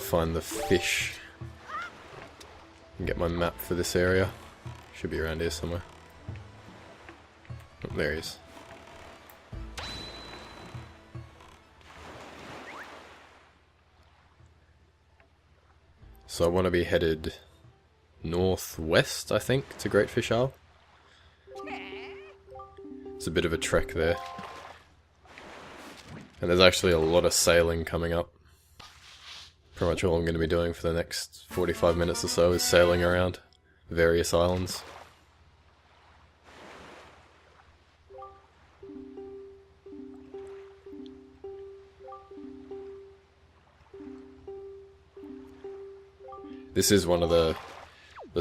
find the fish and get my map for this area. Should be around here somewhere. Oh, there he is. So I want to be headed northwest, I think, to Great Fish Isle. It's a bit of a trek there. And there's actually a lot of sailing coming up. Pretty much all I'm going to be doing for the next 45 minutes or so is sailing around various islands. This is one of the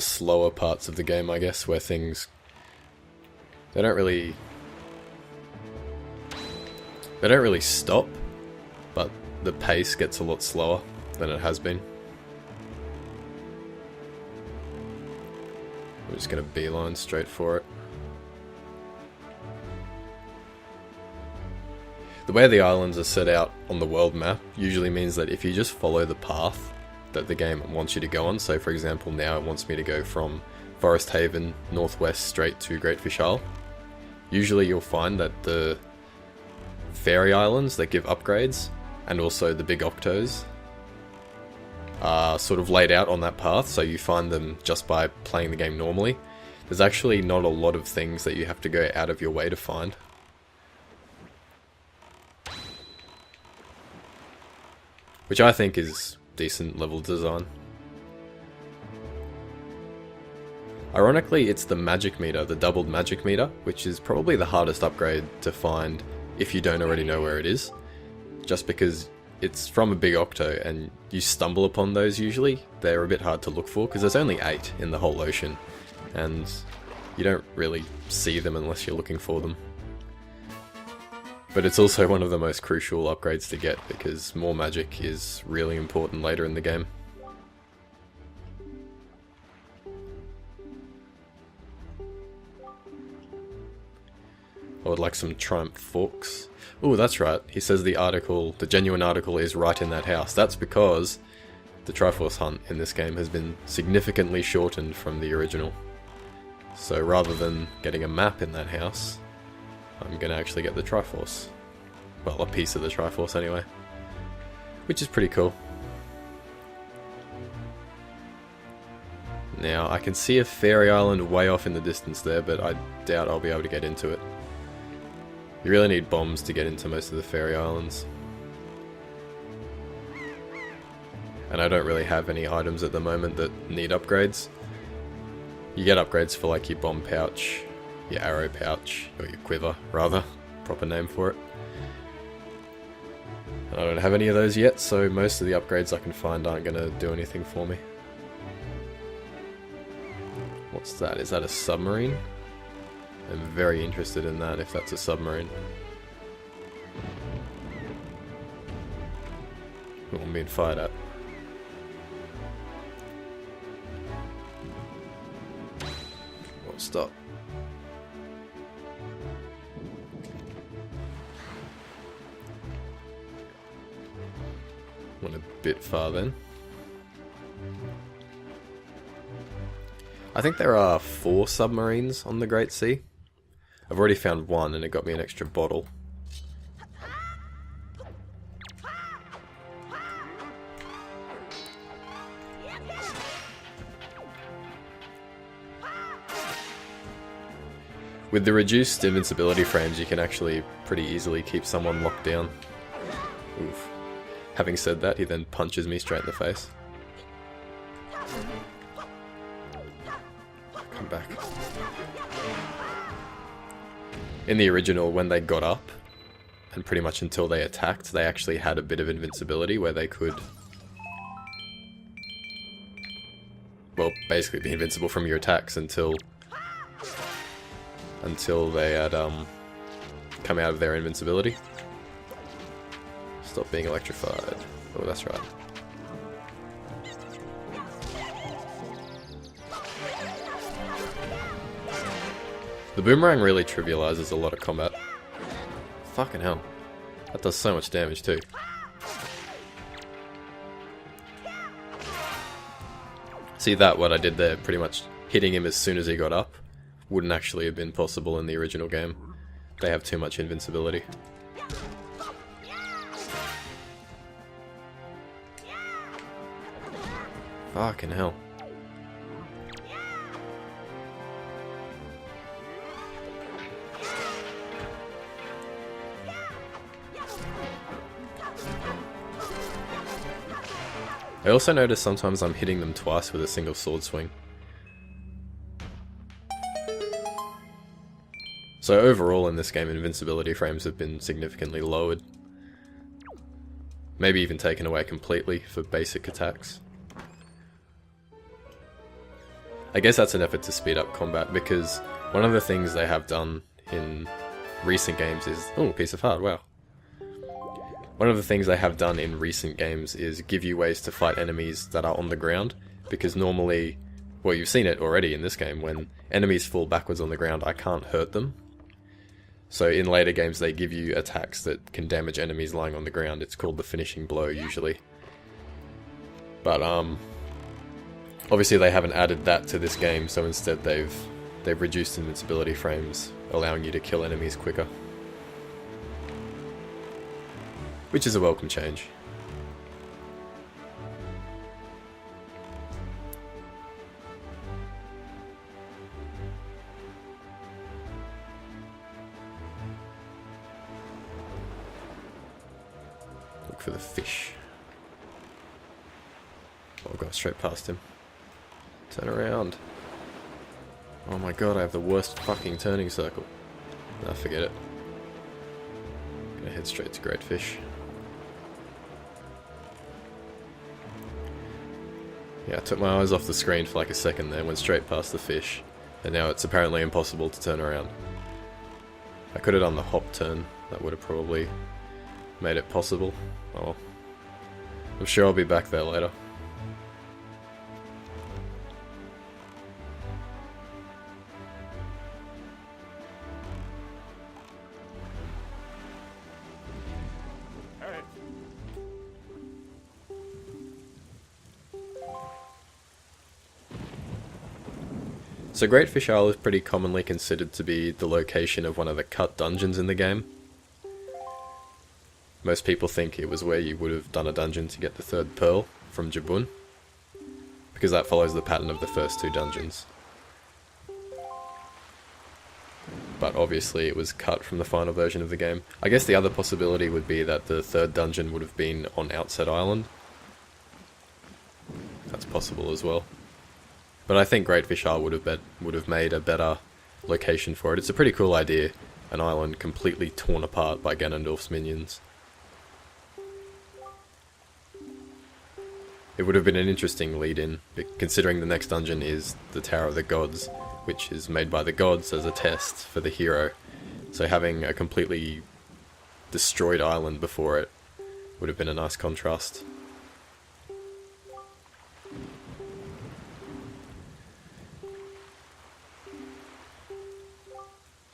slower parts of the game, I guess, where things... They don't really stop, but the pace gets a lot slower than it has been. We're just going to beeline straight for it. The way the islands are set out on the world map usually means that if you just follow the path that the game wants you to go on, so for example now it wants me to go from Forest Haven northwest straight to Great Fish Isle, usually you'll find that the fairy islands that give upgrades and also the big octos are sort of laid out on that path, so you find them just by playing the game normally. There's actually not a lot of things that you have to go out of your way to find. Which I think is decent level design. Ironically, it's the magic meter, the doubled magic meter, which is probably the hardest upgrade to find if you don't already know where it is. Just because it's from a big octo and you stumble upon those usually. They're a bit hard to look for because there's only 8 in the whole ocean and you don't really see them unless you're looking for them. But it's also one of the most crucial upgrades to get because more magic is really important later in the game. I would like some Triumph forks. Oh, that's right. He says the article, the genuine article, is right in that house. That's because the Triforce hunt in this game has been significantly shortened from the original. So rather than getting a map in that house, I'm going to actually get the Triforce. Well, a piece of the Triforce anyway. Which is pretty cool. Now, I can see a fairy island way off in the distance there, but I doubt I'll be able to get into it. You really need bombs to get into most of the fairy islands. And I don't really have any items at the moment that need upgrades. You get upgrades for like your bomb pouch, your arrow pouch, or your quiver, rather. Proper name for it. And I don't have any of those yet, so most of the upgrades I can find aren't going to do anything for me. What's that? Is that a submarine? I'm very interested in that, if that's a submarine. Who I'm being fired at. Oh, stop. Went a bit far then. I think there are 4 submarines on the Great Sea. I've already found one and it got me an extra bottle. With the reduced invincibility frames, you can actually pretty easily keep someone locked down. Oof. Having said that, he then punches me straight in the face. Come back. In the original, when they got up, and pretty much until they attacked, they actually had a bit of invincibility where they could... well, basically be invincible from your attacks until they had come out of their invincibility. Stop being electrified. Oh, that's right. The boomerang really trivializes a lot of combat. Fucking hell. That does so much damage too. See that, what I did there, pretty much hitting him as soon as he got up, wouldn't actually have been possible in the original game. They have too much invincibility. Fucking hell. I also notice sometimes I'm hitting them twice with a single sword swing. So overall in this game, invincibility frames have been significantly lowered. Maybe even taken away completely for basic attacks. I guess that's an effort to speed up combat, because one of the things they have done in recent games is... Oh, piece of heart, wow. One of the things they have done in recent games is give you ways to fight enemies that are on the ground, because normally, well, you've seen it already in this game, when enemies fall backwards on the ground, I can't hurt them. So in later games they give you attacks that can damage enemies lying on the ground. It's called the finishing blow usually. But obviously they haven't added that to this game, so instead they've reduced invincibility frames, allowing you to kill enemies quicker. Which is a welcome change. Look for the fish. Oh, I'll go straight past him. Turn around. Oh my god, I have the worst fucking turning circle. Nah, forget it. Gonna head straight to great fish. Yeah, I took my eyes off the screen for like a second there, went straight past the fish, and now it's apparently impossible to turn around. I could have done the hop turn, that would have probably made it possible. Oh, I'm sure I'll be back there later. So Great Fish Isle is pretty commonly considered to be the location of one of the cut dungeons in the game. Most people think it was where you would have done a dungeon to get the third pearl from Jabun, because that follows the pattern of the first two dungeons. But obviously it was cut from the final version of the game. I guess the other possibility would be that the third dungeon would have been on Outset Island. That's possible as well. But I think Great Fish Isle would have made a better location for it. It's a pretty cool idea, an island completely torn apart by Ganondorf's minions. It would have been an interesting lead-in, considering the next dungeon is the Tower of the Gods, which is made by the gods as a test for the hero. So having a completely destroyed island before it would have been a nice contrast.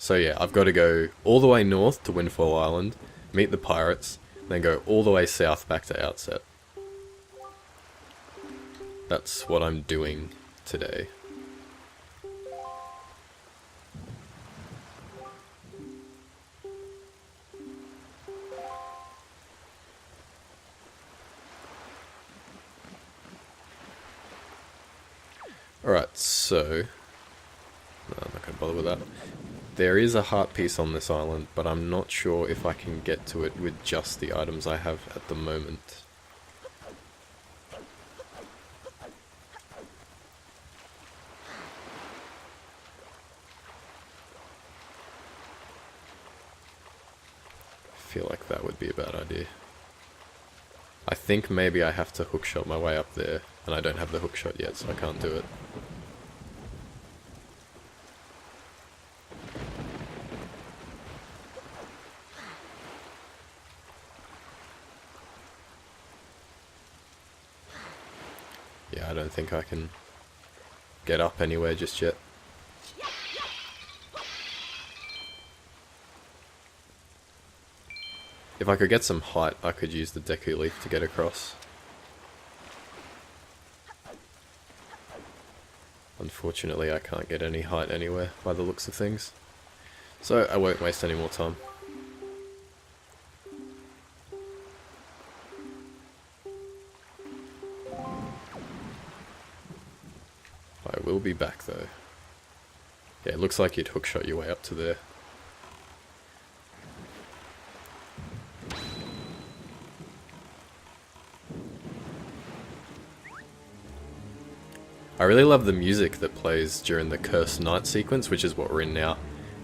So yeah, I've got to go all the way north to Windfall Island, meet the pirates, then go all the way south back to Outset. That's what I'm doing today. Alright, so... no, I'm not going to bother with that. There is a heart piece on this island, but I'm not sure if I can get to it with just the items I have at the moment. I feel like that would be a bad idea. I think maybe I have to hookshot my way up there, and I don't have the hookshot yet, so I can't do it. Yeah, I don't think I can get up anywhere just yet. If I could get some height, I could use the Deku Leaf to get across. Unfortunately, I can't get any height anywhere by the looks of things. So I won't waste any more time. I will be back though. Yeah, it looks like you'd hookshot your way up to there. I really love the music that plays during the Cursed Night sequence, which is what we're in now,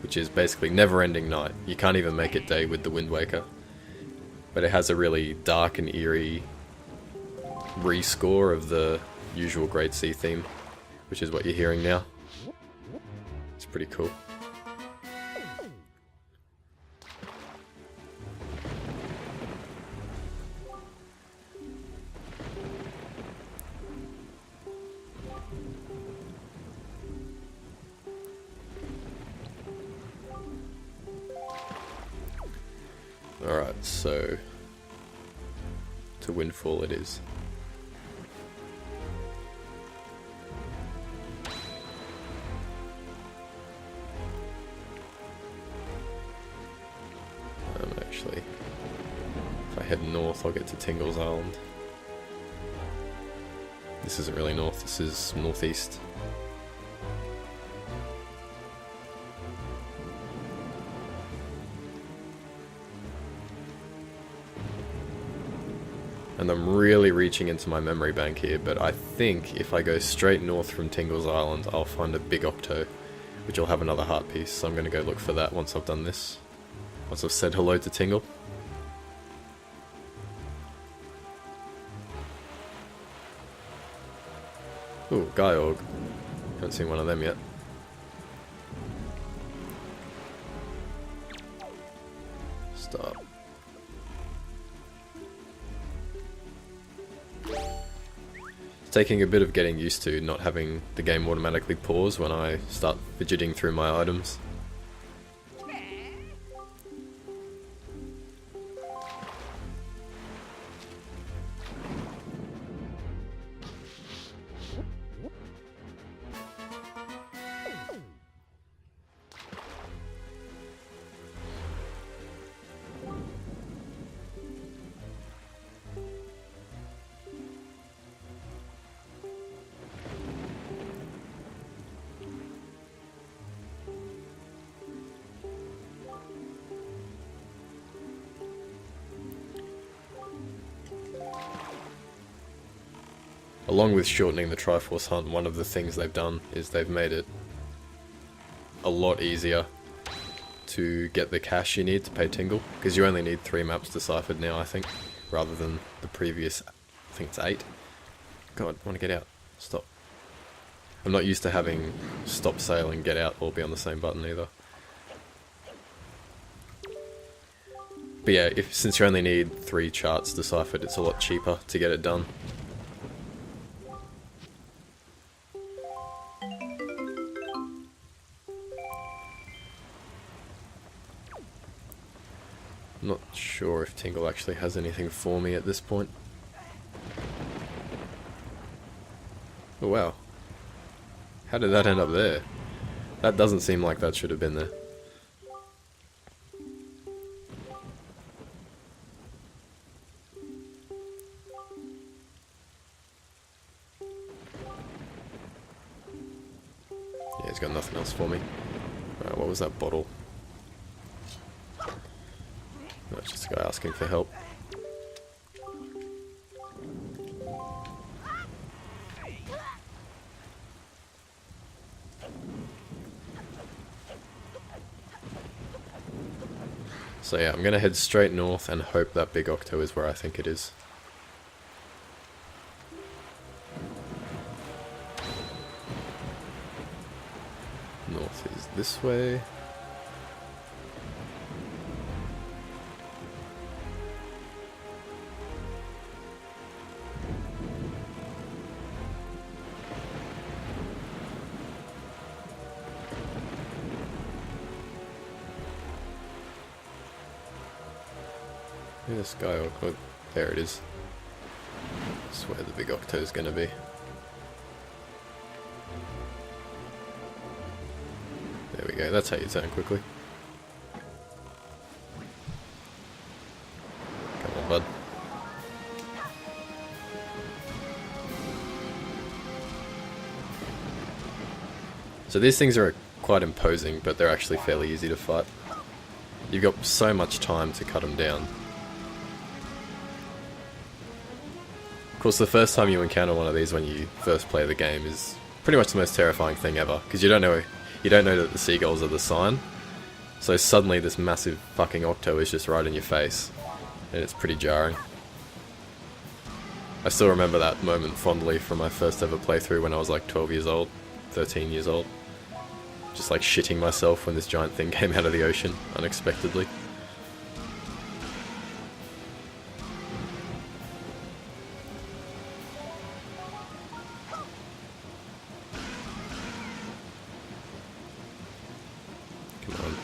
which is basically never-ending night. You can't even make it day with the Wind Waker. But it has a really dark and eerie rescore of the usual Great Sea theme, which is what you're hearing now. It's pretty cool. Alright, so to Windfall it is. Actually, if I head north I'll get to Tingle's Island. This isn't really north, this is northeast. And I'm really reaching into my memory bank here, but I think if I go straight north from Tingle's Island, I'll find a big octo, which will have another heart piece, so I'm going to go look for that once I've done this. Once I've said hello to Tingle. Ooh, Gaiorg. Haven't seen one of them yet. Stop. It's taking a bit of getting used to not having the game automatically pause when I start fidgeting through my items. Along with shortening the Triforce hunt, one of the things they've done is they've made it a lot easier to get the cash you need to pay Tingle, because you only need 3 maps deciphered now, I think, rather than the previous, I think it's 8. God, I want to get out. Stop. I'm not used to having stop sail and get out all be on the same button either. But yeah, since you only need 3 charts deciphered, it's a lot cheaper to get it done. I'm not sure if Tingle actually has anything for me at this point. Oh wow. How did that end up there? That doesn't seem like that should have been there. Yeah, he's got nothing else for me. Alright, what was that bottle? No, it's just a guy asking for help. So yeah, I'm gonna head straight north and hope that big octo is where I think it is. North is this way. This guy, oh, there it is. That's where the big octo is going to be. go, that's how you turn quickly. Come on, bud. So these things are quite imposing, but they're actually fairly easy to fight. You've got so much time to cut them down. Of course, the first time you encounter one of these when you first play the game is pretty much the most terrifying thing ever, because you don't know that the seagulls are the sign. So suddenly this massive fucking octo is just right in your face, and it's pretty jarring. I still remember that moment fondly from my first ever playthrough when I was like 12 years old, 13 years old. Just like shitting myself when this giant thing came out of the ocean unexpectedly. Come on.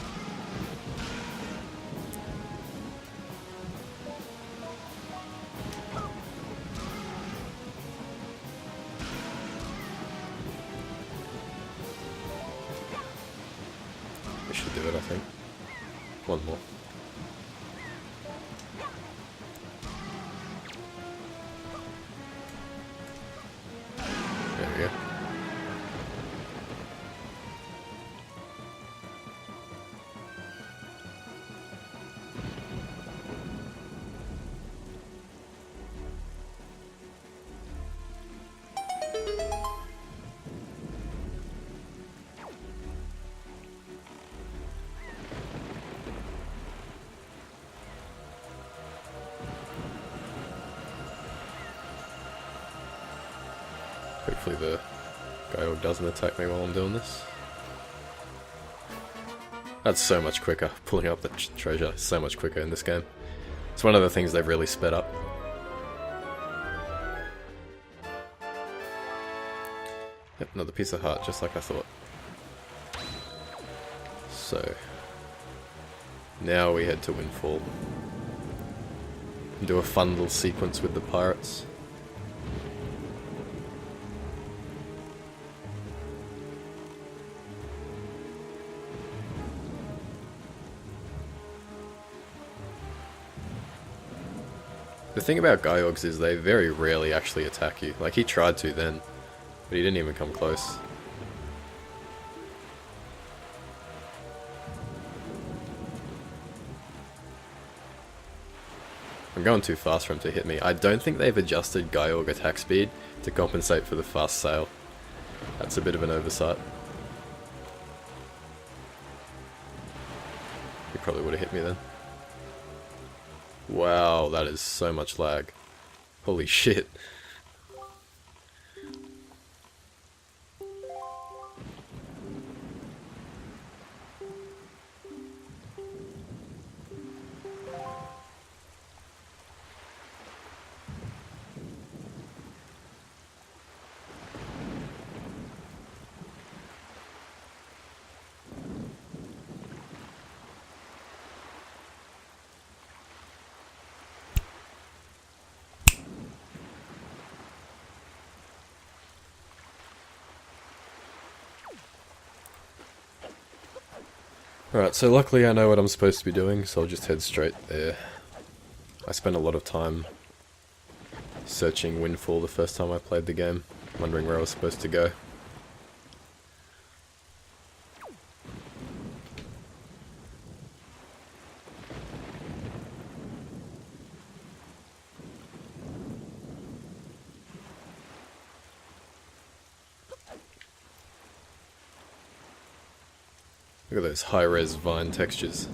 I should do it, I think. One more. There we go. Hopefully the guy doesn't attack me while I'm doing this. That's so much quicker. Pulling up the treasure is so much quicker in this game. It's one of the things they've really sped up. Yep, another piece of heart, just like I thought. So, now we head to Windfall. And do a fun little sequence with the pirates. The thing about Georgs is they very rarely actually attack you. Like, he tried to then, but he didn't even come close. I'm going too fast for him to hit me. I don't think they've adjusted Georg attack speed to compensate for the fast sail. That's a bit of an oversight. He probably would have hit me then. Wow, that is so much lag. Holy shit. Alright, so luckily I know what I'm supposed to be doing, so I'll just head straight there. I spent a lot of time searching Windfall the first time I played the game, wondering where I was supposed to go. Look at those high-res vine textures.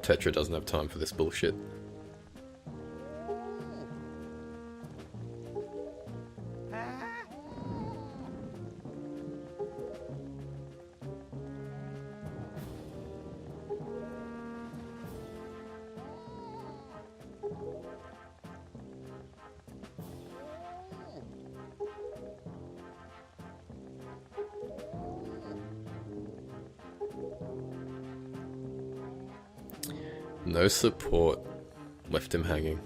Tetra doesn't have time for this bullshit. No support. Left him hanging.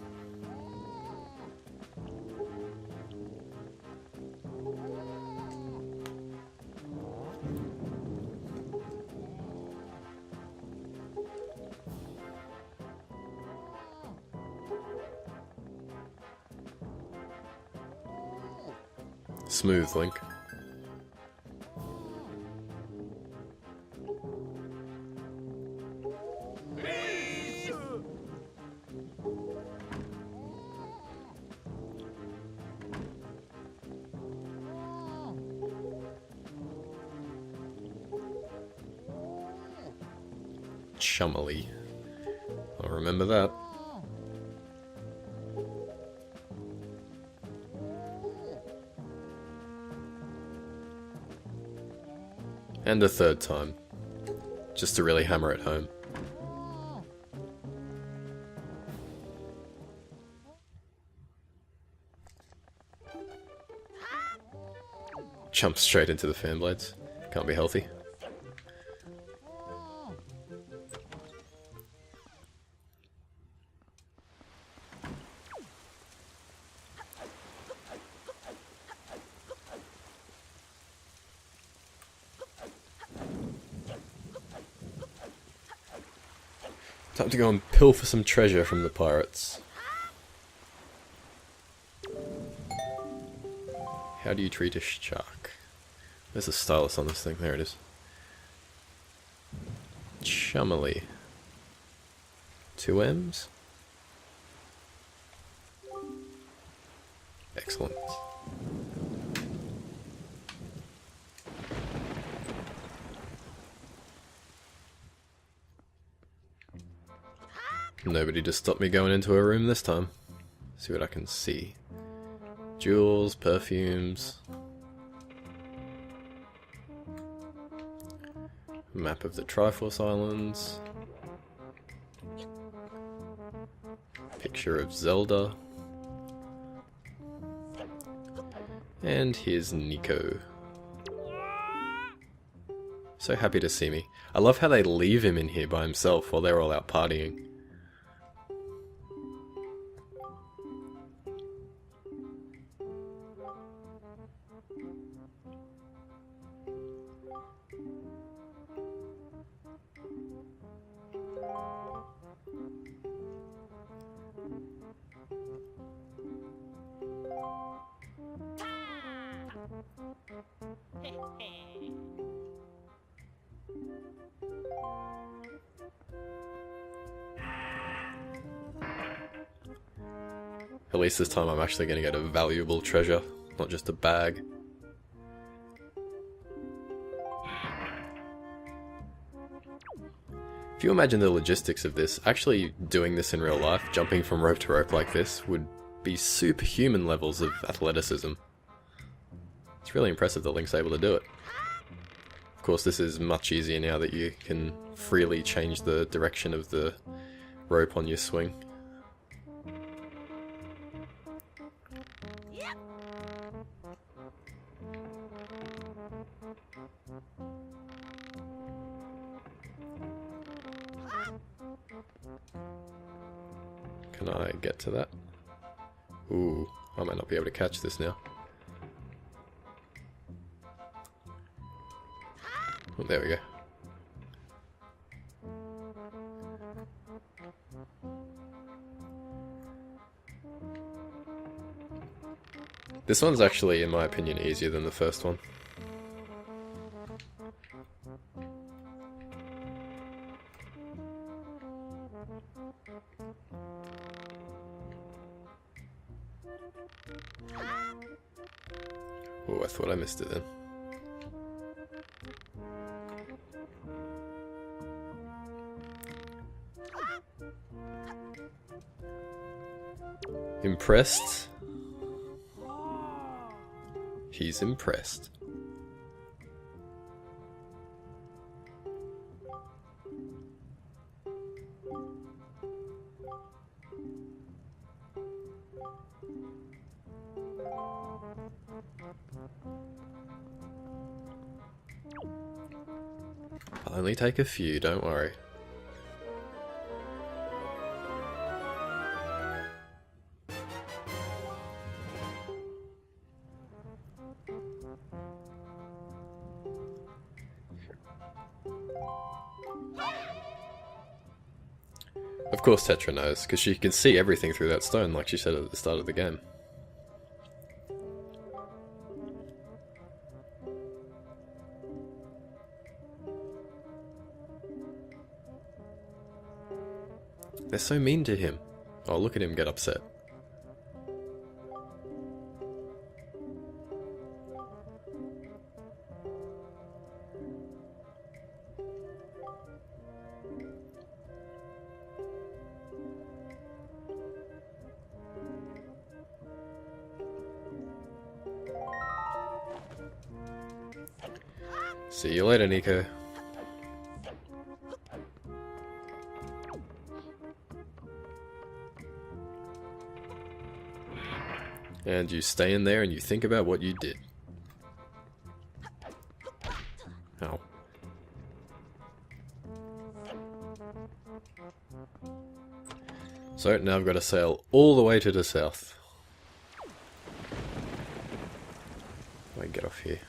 Smooth, Link. Chummily. I'll remember that. And a third time. Just to really hammer it home. Jump straight into the fan blades. Can't be healthy. Time to go and pilfer some treasure from the pirates. How do you treat a shark? There's a stylus on this thing. There it is. Chummily. 2 M's? Excellent. Nobody to stop me going into a room this time. See what I can see. Jewels, perfumes. Map of the Triforce Islands. Picture of Zelda. And here's Nico. So happy to see me. I love how they leave him in here by himself while they're all out partying. At least this time I'm actually going to get a valuable treasure, not just a bag. If you imagine the logistics of this, actually doing this in real life, jumping from rope to rope like this, would be superhuman levels of athleticism. It's really impressive that Link's able to do it. Of course, this is much easier now that you can freely change the direction of the rope on your swing. Can I get to that? Ooh, I might not be able to catch this now. Oh, there we go. This one's actually, in my opinion, easier than the first one. missed it then. Impressed? He's impressed. I'll only take a few, don't worry. Of course Tetra knows, because she can see everything through that stone, like she said at the start of the game. They're so mean to him. Oh, look at him get upset. See you later, Nico. And you stay in there and you think about what you did. Ow. So now I've got to sail all the way to the south. I get off here.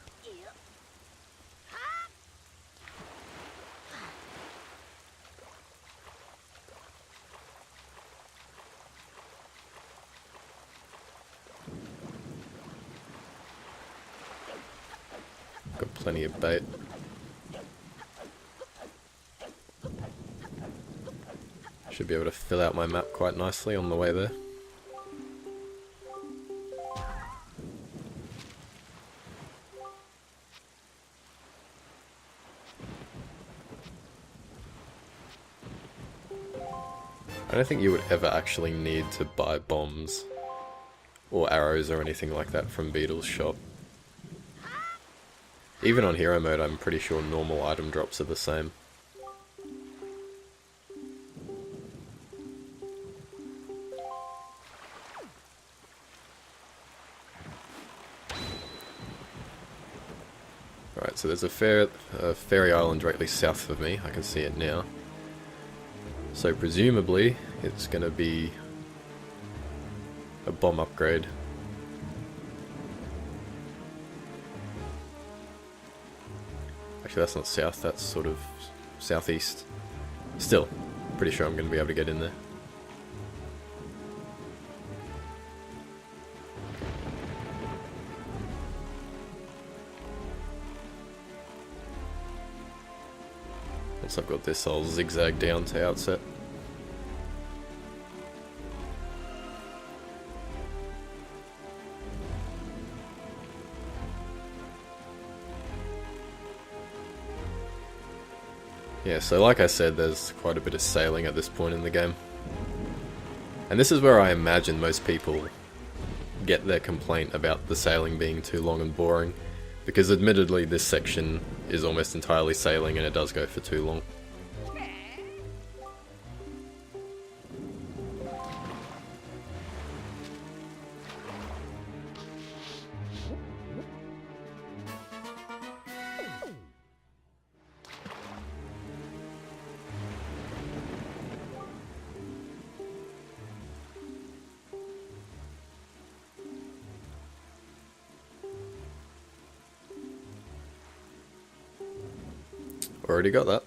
Got plenty of bait. Should be able to fill out my map quite nicely on the way there. I don't think you would ever actually need to buy bombs or arrows or anything like that from Beetle's shop. Even on hero mode, I'm pretty sure normal item drops are the same. Alright, so there's a fairy island directly south of me. I can see it now. So presumably, it's going to be a bomb upgrade. Actually, that's not south, that's sort of southeast. Still, pretty sure I'm going to be able to get in there. Once I've got this, I'll zigzag down to outset. Yeah, so like I said, there's quite a bit of sailing at this point in the game. And this is where I imagine most people get their complaint about the sailing being too long and boring. Because admittedly, this section is almost entirely sailing and it does go for too long. Already got that.